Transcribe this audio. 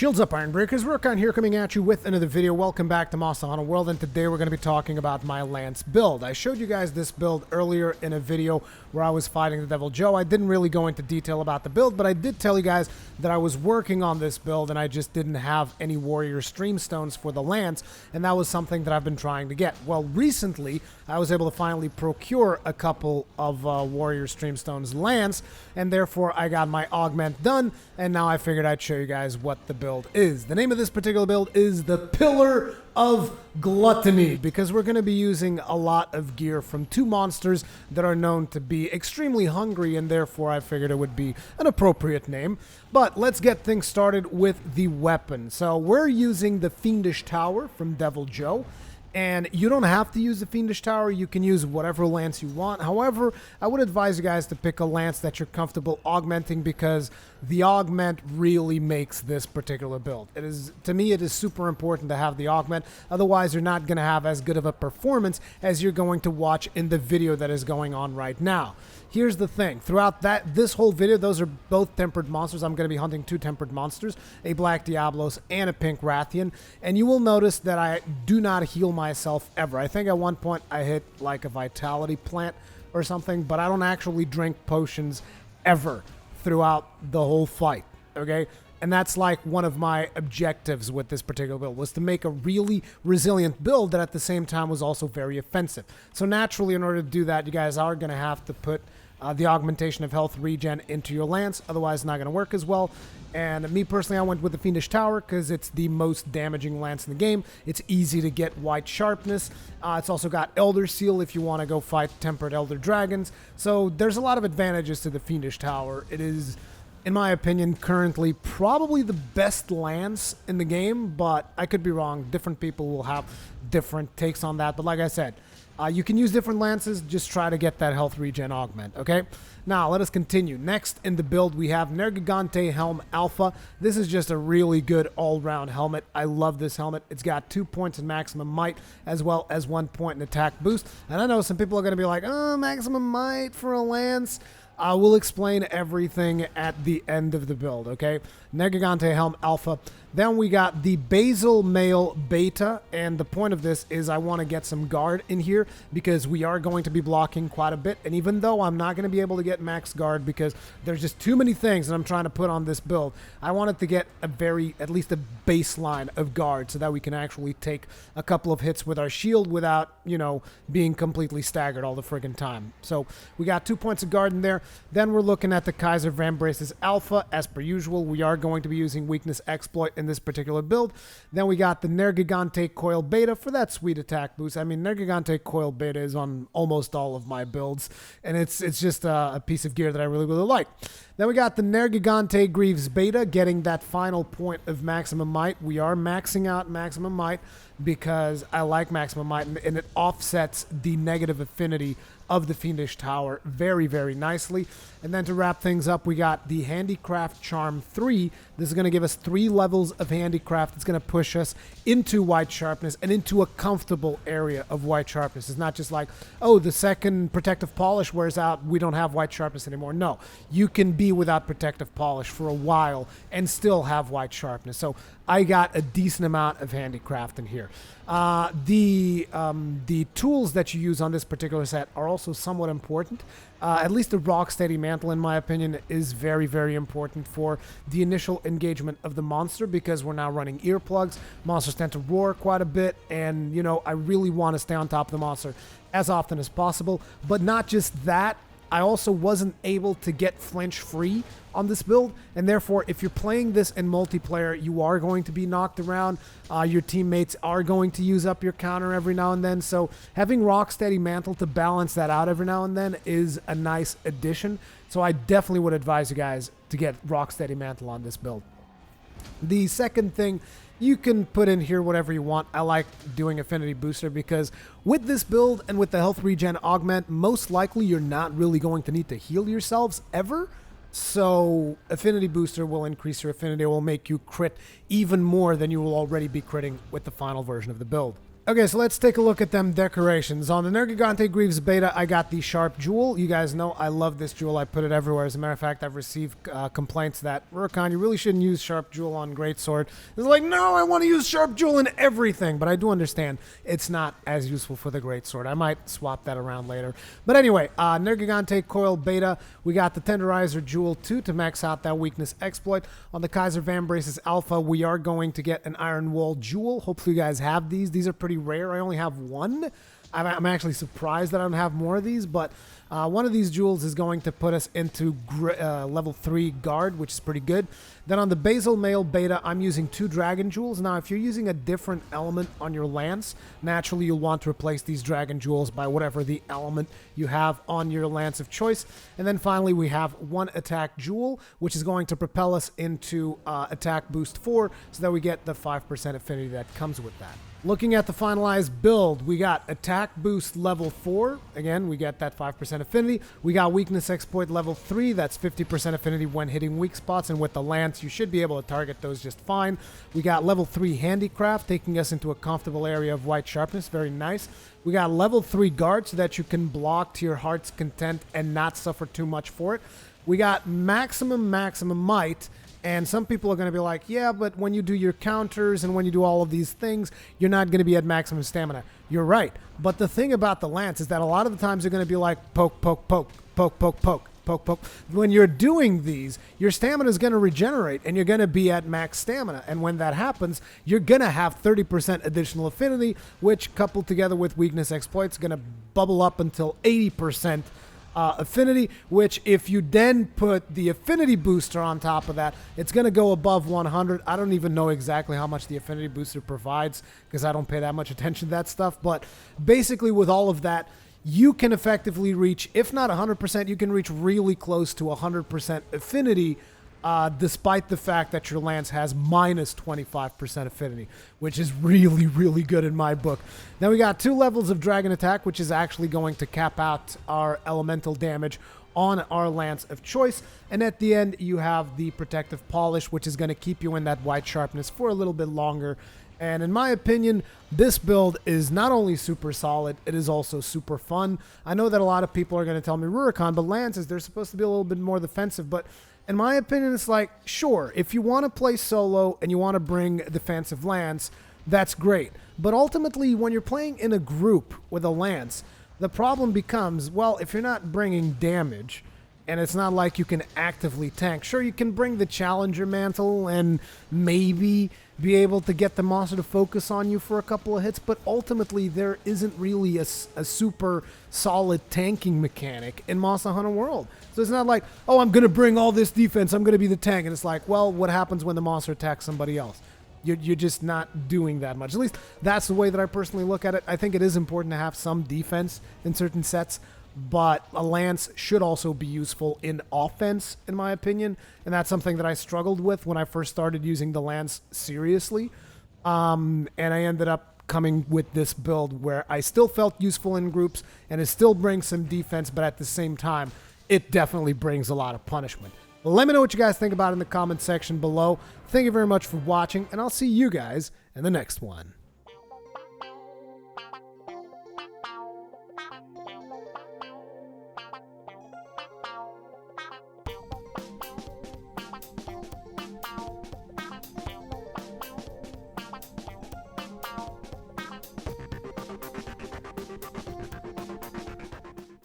Shields up, Iron Breakers. Rurikhan here coming at you with another video. Welcome back to Monster Hunter World, and today we're going to be talking about my Lance build. I showed you guys this build earlier in a video where I was fighting the DEVILJHO. I didn't really go into detail about the build, but I did tell you guys that I was working on this build and I just didn't have any Warrior Streamstones for the Lance, and that was something that I've been trying to get. Well, recently I was able to finally procure a couple of Warrior Streamstones Lance, and therefore I got my Augment done, and now I figured I'd show you guys what the build is. The name of this particular build is the Pillar of Gluttony, because we're going to be using a lot of gear from two monsters that are known to be extremely hungry, and therefore I figured it would be an appropriate name. But let's get things started with the weapon. So we're using the Fiendish Tower from DEVILJHO. And you don't have to use the Fiendish Tower, you can use whatever lance you want. However, I would advise you guys to pick a lance that you're comfortable augmenting, because the augment really makes this particular build. It is, to me, it is super important to have the augment, otherwise you're not going to have as good of a performance as you're going to watch in the video that is going on right now. Here's the thing, throughout this whole video, those are both tempered monsters. I'm going to be hunting two tempered monsters, a Black Diablos and a Pink Rathian, and you will notice that I do not heal myself ever. I think at one point I hit like a vitality plant or something, but I don't actually drink potions ever throughout the whole fight, okay? And that's like one of my objectives with this particular build, was to make a really resilient build that at the same time was also very offensive. So naturally, in order to do that, you guys are going to have to put the augmentation of health regen into your lance, otherwise it's not going to work as well. And me personally, I went with the Fiendish Tower because it's the most damaging lance in the game. It's easy to get white sharpness. It's also got Elder Seal if you want to go fight tempered Elder Dragons. So there's a lot of advantages to the Fiendish Tower. It is, in my opinion, currently probably the best lance in the game, but I could be wrong. Different people will have different takes on that. But like I said, you can use different lances, just try to get that health regen augment, okay? Now, let us continue. Next in the build, we have Nergigante Helm Alpha. This is just a really good all-round helmet. I love this helmet. It's got 2 points in maximum might, as well as 1 point in attack boost. And I know some people are going to be like, oh, maximum might for a lance. I will explain everything at the end of the build, okay? Nergigante Helm Alpha. Then we got the Basal Male Beta, and the point of this is I want to get some guard in here because we are going to be blocking quite a bit, and even though I'm not going to be able to get max guard because there's just too many things that I'm trying to put on this build, I wanted to get at least a baseline of guard so that we can actually take a couple of hits with our shield without, you know, being completely staggered all the friggin' time. So we got 2 points of guard in there. Then we're looking at the Kaiser Van Brace's Alpha. As per usual, we are going to be using Weakness Exploit in this particular build. Then we got the Nergigante Coil Beta for that sweet attack boost. I mean, Nergigante Coil Beta is on almost all of my builds, and it's just a piece of gear that I really, really like. Then we got the Nergigante Greaves Beta, getting that final point of maximum might. We are maxing out maximum might because I like maximum might, and it offsets the negative affinity of the Fiendish Tower very, very nicely. And then to wrap things up, we got the Handicraft Charm 3. This is going to give us 3 levels of Handicraft. It's going to push us into white sharpness and into a comfortable area of white sharpness. It's not just like, oh, the second Protective Polish wears out, we don't have white sharpness anymore. No, you can be without Protective Polish for a while and still have white sharpness. So I got a decent amount of Handicraft in here. The tools that you use on this particular set are also somewhat important. At least the Rocksteady Mantle, in my opinion, is very, very important for the initial engagement of the monster, because we're now running earplugs. Monsters tend to roar quite a bit, and, you know, I really want to stay on top of the monster as often as possible. But not just that, I also wasn't able to get flinch free on this build, and therefore if you're playing this in multiplayer, you are going to be knocked around. Your teammates are going to use up your counter every now and then, so having Rocksteady Mantle to balance that out every now and then is a nice addition. So I definitely would advise you guys to get Rocksteady Mantle on this build. The second thing, you can put in here whatever you want. I like doing Affinity Booster because with this build and with the health regen augment, most likely you're not really going to need to heal yourselves ever. So Affinity Booster will increase your affinity. It will make you crit even more than you will already be critting with the final version of the build. Okay, so let's take a look at them decorations. On the Nergigante Greaves Beta, I got the Sharp Jewel. You guys know I love this jewel. I put it everywhere. As a matter of fact, I've received complaints that, Rurikhan, you really shouldn't use Sharp Jewel on Greatsword. It's like, no, I want to use Sharp Jewel in everything. But I do understand it's not as useful for the Greatsword. I might swap that around later. But anyway, Nergigante Coil Beta, we got the Tenderizer Jewel 2 to max out that weakness exploit. On the Kaiser Van Braces Alpha, we are going to get an Iron Wall Jewel. Hopefully you guys have these. These are pretty rare. I only have one. I'm actually surprised that I don't have more of these, but one of these jewels is going to put us into level 3 guard, which is pretty good. Then on the Basil Mail Beta, I'm using 2 Dragon Jewels. Now, if you're using a different element on your Lance, naturally you'll want to replace these Dragon Jewels by whatever the element you have on your Lance of choice. And then finally, we have 1 Attack Jewel, which is going to propel us into Attack Boost 4, so that we get the 5% affinity that comes with that. Looking at the finalized build, we got Attack Boost level 4. Again, we get that 5% affinity. We got Weakness Exploit level 3. That's 50% affinity when hitting weak spots. And with the Lance, you should be able to target those just fine. We got level 3 Handicraft, taking us into a comfortable area of white sharpness. Very nice. We got level 3 Guard, so that you can block to your heart's content and not suffer too much for it. We got Maximum Might. And some people are going to be like, yeah, but when you do your counters and when you do all of these things, you're not going to be at maximum stamina. You're right. But the thing about the Lance is that a lot of the times you're going to be like poke, poke, poke, poke, poke, poke, poke, poke. When you're doing these, your stamina is going to regenerate and you're going to be at max stamina. And when that happens, you're going to have 30% additional affinity, which coupled together with weakness exploits is going to bubble up until 80%. Affinity, which if you then put the affinity booster on top of that, it's going to go above 100. I don't even know exactly how much the affinity booster provides because I don't pay that much attention to that stuff. But basically with all of that, you can effectively reach, if not 100%, you can reach really close to 100% affinity despite the fact that your Lance has minus 25% affinity, which is really, really good in my book. Then we got 2 levels of Dragon Attack, which is actually going to cap out our elemental damage on our Lance of choice. And at the end, you have the Protective Polish, which is going to keep you in that white sharpness for a little bit longer. And in my opinion, this build is not only super solid, it is also super fun. I know that a lot of people are going to tell me, Rurikhan, but Lances, they're supposed to be a little bit more defensive, but in my opinion, it's like, sure, if you want to play solo and you want to bring a defensive Lance, that's great. But ultimately, when you're playing in a group with a Lance, the problem becomes, well, if you're not bringing damage, and it's not like you can actively tank, sure, you can bring the Challenger Mantle and maybe be able to get the monster to focus on you for a couple of hits, but ultimately there isn't really a super solid tanking mechanic in Monster Hunter World. So it's not like, oh, I'm going to bring all this defense, I'm going to be the tank, and it's like, well, what happens when the monster attacks somebody else? You're just not doing that much. At least that's the way that I personally look at it. I think it is important to have some defense in certain sets, but a Lance should also be useful in offense, in my opinion, and that's something that I struggled with when I first started using the Lance seriously, and I ended up coming with this build where I still felt useful in groups, and it still brings some defense, but at the same time, it definitely brings a lot of punishment. Let me know what you guys think about it in the comment section below. Thank you very much for watching, and I'll see you guys in the next one.